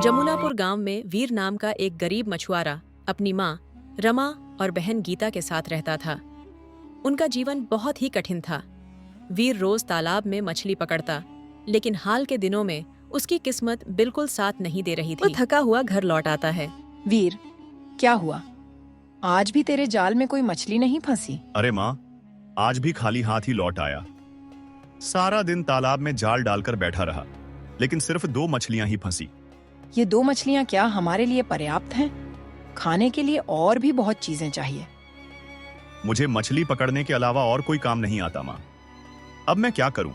जमुनापुर गांव में वीर नाम का एक गरीब मछुआरा अपनी माँ रमा और बहन गीता के साथ रहता था। उनका जीवन बहुत ही कठिन था। वीर रोज तालाब में मछली पकड़ता, लेकिन हाल के दिनों में उसकी किस्मत बिल्कुल साथ नहीं दे रही थी। वो थका हुआ घर लौट आता है। वीर, क्या हुआ? आज भी तेरे जाल में कोई मछली नहीं फंसी? अरे माँ, आज भी खाली हाथ ही लौट आया। सारा दिन तालाब में जाल डालकर बैठा रहा, लेकिन सिर्फ 2 मछलियां ही फंसी। ये 2 मछलियाँ क्या हमारे लिए पर्याप्त हैं? खाने के लिए और भी बहुत चीजें चाहिए। मुझे मछली पकड़ने के अलावा और कोई काम नहीं आता माँ। अब मैं क्या करूं?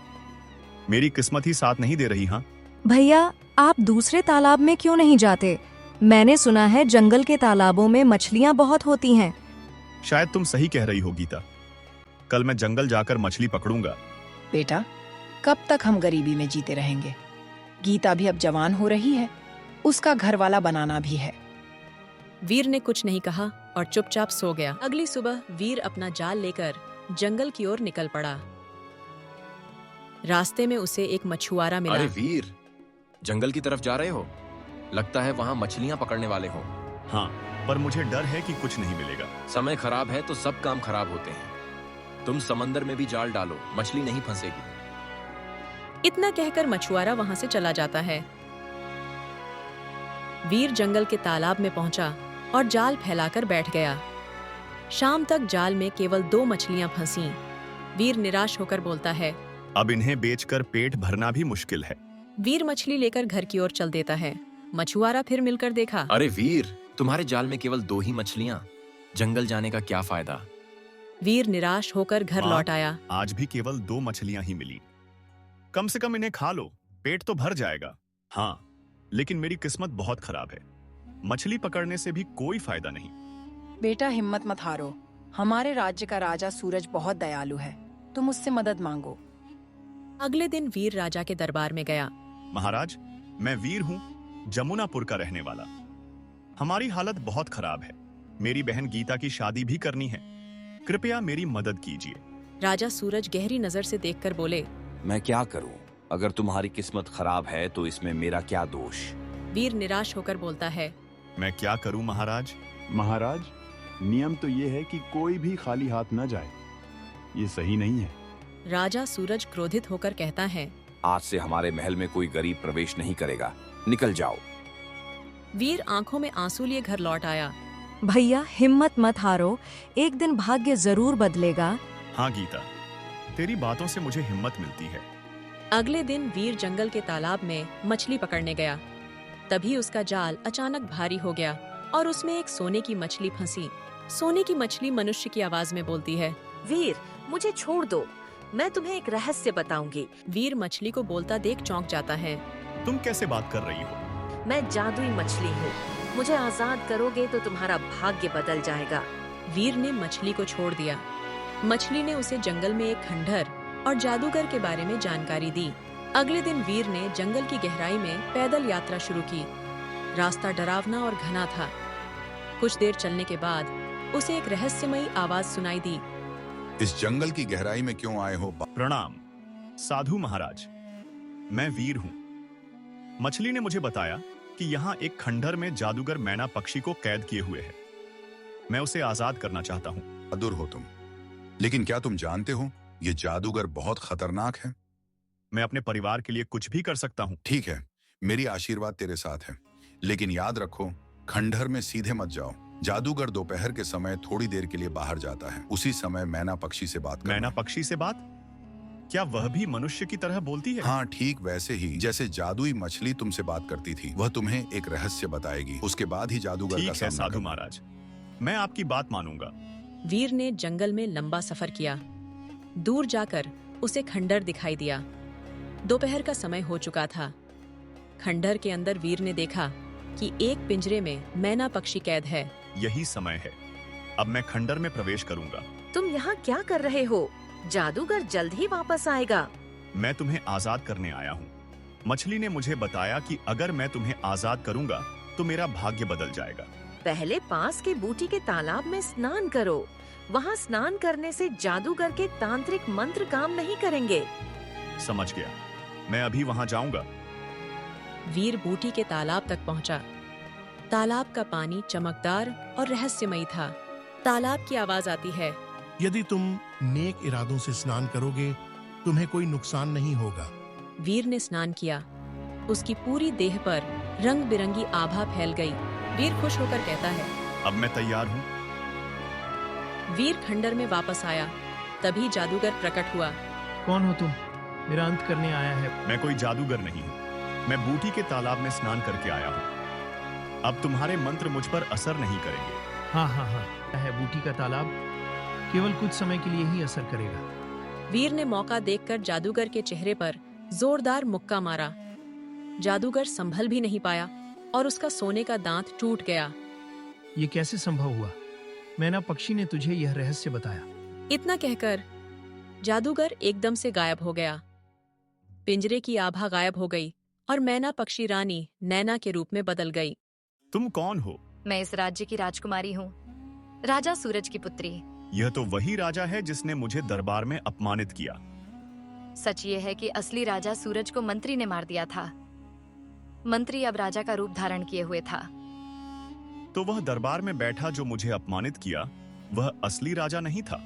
मेरी किस्मत ही साथ नहीं दे रही। हाँ भैया, आप दूसरे तालाब में क्यों नहीं जाते? मैंने सुना है जंगल के तालाबों में मछलियाँ बहुत होती हैं। शायद तुम सही कह रही हो गीता। कल मैं जंगल जाकर मछली पकड़ूंगा। बेटा, कब तक हम गरीबी में जीते रहेंगे? गीता भी अब जवान हो रही है, उसका घर वाला बनाना भी है। वीर ने कुछ नहीं कहा और चुपचाप सो गया। अगली सुबह वीर अपना जाल लेकर जंगल की ओर निकल पड़ा। रास्ते में उसे एक मछुआरा मिला। अरे वीर, जंगल की तरफ जा रहे हो? लगता है वहाँ मछलियाँ पकड़ने वाले हो। हाँ, पर मुझे डर है कि कुछ नहीं मिलेगा। समय खराब है तो सब काम खराब होते हैं। तुम समंदर में भी जाल डालो, मछली नहीं फंसेगी। इतना कहकर मछुआरा वहां से चला जाता है। वीर जंगल के तालाब में पहुंचा और जाल फैलाकर बैठ गया। शाम तक जाल में केवल 2 मछलियां फंसीं। वीर निराश होकर बोलता है, अब इन्हें बेचकर पेट भरना भी मुश्किल है। वीर मछली लेकर घर की ओर चल देता है। मछुआरा फिर मिलकर देखा। अरे वीर, तुम्हारे जाल में केवल 2 ही मछलियाँ, जंगल जाने का क्या फायदा? वीर निराश होकर घर माँ, लौट आया। आज भी केवल 2 मछलियां ही मिली। कम से कम इन्हें खा लो, पेट तो भर जाएगा। हाँ, लेकिन मेरी किस्मत बहुत खराब है। मछली पकड़ने से भी कोई फायदा नहीं। बेटा, हिम्मत मत हारो। हमारे राज्य का राजा सूरज बहुत दयालु है, तुम उससे मदद मांगो। अगले दिन वीर राजा के दरबार में गया। महाराज, मैं वीर हूँ, जमुनापुर का रहने वाला। हमारी हालत बहुत खराब है। मेरी बहन गीता की शादी भी करनी है। कृपया मेरी मदद कीजिए। राजा सूरज गहरी नजर से देखकर बोले, मैं क्या करूं? अगर तुम्हारी किस्मत खराब है तो इसमें मेरा क्या दोष? वीर निराश होकर बोलता है, मैं क्या करूं महाराज? महाराज, नियम तो ये है कि कोई भी खाली हाथ न जाए। ये सही नहीं है। राजा सूरज क्रोधित होकर कहता है, आज से हमारे महल में कोई गरीब प्रवेश नहीं करेगा। निकल जाओ। वीर आंखों में आंसू लिए घर लौट आया। भैया, हिम्मत मत हारो, एक दिन भाग्य जरूर बदलेगा। हाँ गीता, तेरी बातों से मुझे हिम्मत मिलती है। अगले दिन वीर जंगल के तालाब में मछली पकड़ने गया। तभी उसका जाल अचानक भारी हो गया और उसमें एक सोने की मछली फंसी। सोने की मछली मनुष्य की आवाज में बोलती है, वीर, मुझे छोड़ दो, मैं तुम्हें एक रहस्य बताऊंगी। वीर मछली को बोलता देख चौंक जाता है। तुम कैसे बात कर रही हो? मैं जादुई मछली हूँ, मुझे आजाद करोगे तो तुम्हारा भाग्य बदल जाएगा। वीर ने मछली को छोड़ दिया। मछली ने उसे जंगल में एक खंडहर और जादूगर के बारे में जानकारी दी। अगले दिन वीर ने जंगल की गहराई में पैदल यात्रा शुरू की। रास्ता डरावना और घना था। कुछ देर चलने के बाद उसे एक रहस्यमयी आवाज सुनाई दी। इस जंगल की गहराई में क्यों आए हो? प्रणाम साधु महाराज, मैं वीर हूँ। मछली ने मुझे बताया कि यहाँ एक खंडहर में जादूगर मैना पक्षी को कैद किए हुए है। मैं उसे आजाद करना चाहता हूँ। बहादुर हो तुम, लेकिन क्या तुम जानते हो ये जादूगर बहुत खतरनाक है। मैं अपने परिवार के लिए कुछ भी कर सकता हूँ। ठीक है, मेरी आशीर्वाद तेरे साथ है, लेकिन याद रखो, खंडहर में सीधे मत जाओ। जादूगर दोपहर के समय थोड़ी देर के लिए बाहर जाता है। उसी समय मैना पक्षी से बात करना। मैना पक्षी से बात? क्या वह भी मनुष्य की तरह बोलती है? हाँ, ठीक वैसे ही जैसे जादुई मछली तुमसे बात करती थी। वह तुम्हें एक रहस्य बताएगी, उसके बाद ही जादूगर का ठीक है सामना साधु करना। महाराज, मैं आपकी बात मानूंगा। वीर ने जंगल में लंबा सफर किया। दूर जाकर उसे खंडहर दिखाई दिया। दोपहर का समय हो चुका था। खंडहर के अंदर वीर ने देखा कि एक पिंजरे में मैना पक्षी कैद है। यही समय है, अब मैं खंडहर में प्रवेश करूंगा। तुम यहाँ क्या कर रहे हो? जादूगर जल्द ही वापस आएगा। मैं तुम्हें आजाद करने आया हूँ। मछली ने मुझे बताया कि अगर मैं तुम्हें आजाद करूंगा तो मेरा भाग्य बदल जाएगा। पहले पास के बूटी के तालाब में स्नान करो। वहाँ स्नान करने से जादूगर के तांत्रिक मंत्र काम नहीं करेंगे। समझ गया, मैं अभी वहां जाऊंगा। वीर बूटी के तालाब तक पहुंचा। तालाब का पानी चमकदार और रहस्यमयी था। तालाब की आवाज आती है, यदि तुम नेक इरादों से स्नान करोगे तुम्हें कोई नुकसान नहीं होगा। वीर ने स्नान किया। उसकी पूरी देह पर रंग बिरंगी आभा फैल गई। वीर खुश होकर कहता है, अब मैं तैयार हूँ। वीर खंडर में वापस आया। तभी जादूगर प्रकट हुआ। कौन हो तुम? मेरा अंत करने आया है। मैं कोई जादूगर नहीं हूँ। मैं बूटी के तालाब में स्नान करके आया हूँ। अब तुम्हारे मंत्र मुझ पर असर नहीं करेंगे। हाँ हाँ हाँ, है बूटी का तालाब केवल कुछ समय के लिए ही असर करेगा। वीर ने मौका देखकर जादूगर के चेहरे पर जोरदार मुक्का मारा। जादूगर संभल भी नहीं पाया और उसका सोने का दांत टूट गया। ये कैसे संभव हुआ? मैना पक्षी ने तुझे यह रहस्य बताया। इतना कहकर जादूगर एकदम से गायब हो गया। पिंजरे की आभा गायब हो गई और मैना पक्षी रानी नैना के रूप में बदल गई। तुम कौन हो? मैं इस राज्य की राजकुमारी हूँ, राजा सूरज की पुत्री। यह तो वही राजा है जिसने मुझे दरबार में अपमानित किया। सच ये है कि असली राजा सूरज को मंत्री ने मार दिया था। मंत्री अब राजा का रूप धारण किए हुए था। तो वह दरबार में बैठा जो मुझे अपमानित किया, वह असली राजा नहीं था?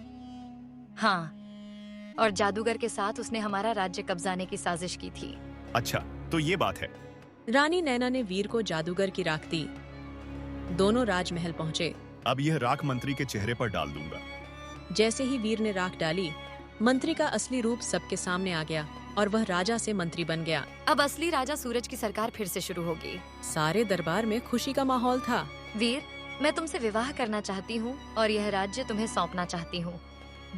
हाँ, और जादूगर के साथ उसने हमारा राज्य कब्जाने की साजिश की थी। अच्छा, तो ये बात है। रानी नैना ने वीर को जादूगर की राख दी। दोनों राजमहल पहुंचे। अब यह राख मंत्री के चेहरे पर डाल दूंगा। जैसे ही वीर ने राख डाली, मंत्री का असली रूप सबके सामने आ गया और वह राजा से मंत्री बन गया। अब असली राजा सूरज की सरकार फिर से शुरू होगी। सारे दरबार में खुशी का माहौल था। वीर, मैं तुमसे विवाह करना चाहती हूँ और यह राज्य तुम्हें सौंपना चाहती हूँ।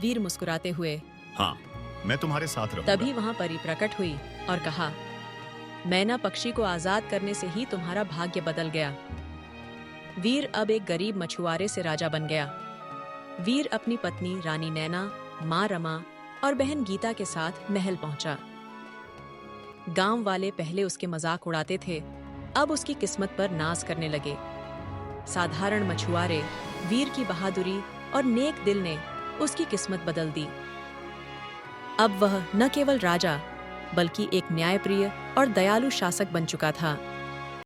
वीर मुस्कुराते हुए, हाँ, मैं तुम्हारे साथ रहूंगा। तभी वहाँ परी प्रकट हुई और कहा, मैना पक्षी को आजाद करने से ही तुम्हारा भाग्य बदल गया। वीर अब एक गरीब मछुआरे से राजा बन गया। वीर अपनी पत्नी रानी नैना, माँ रमा और बहन गीता के साथ महल पहुंचा। गांव वाले पहले उसके मजाक उड़ाते थे, अब उसकी किस्मत पर नाज करने लगे। साधारण मछुआरे वीर की बहादुरी और नेक दिल ने उसकी किस्मत बदल दी। अब वह न केवल राजा बल्कि एक न्यायप्रिय और दयालु शासक बन चुका था।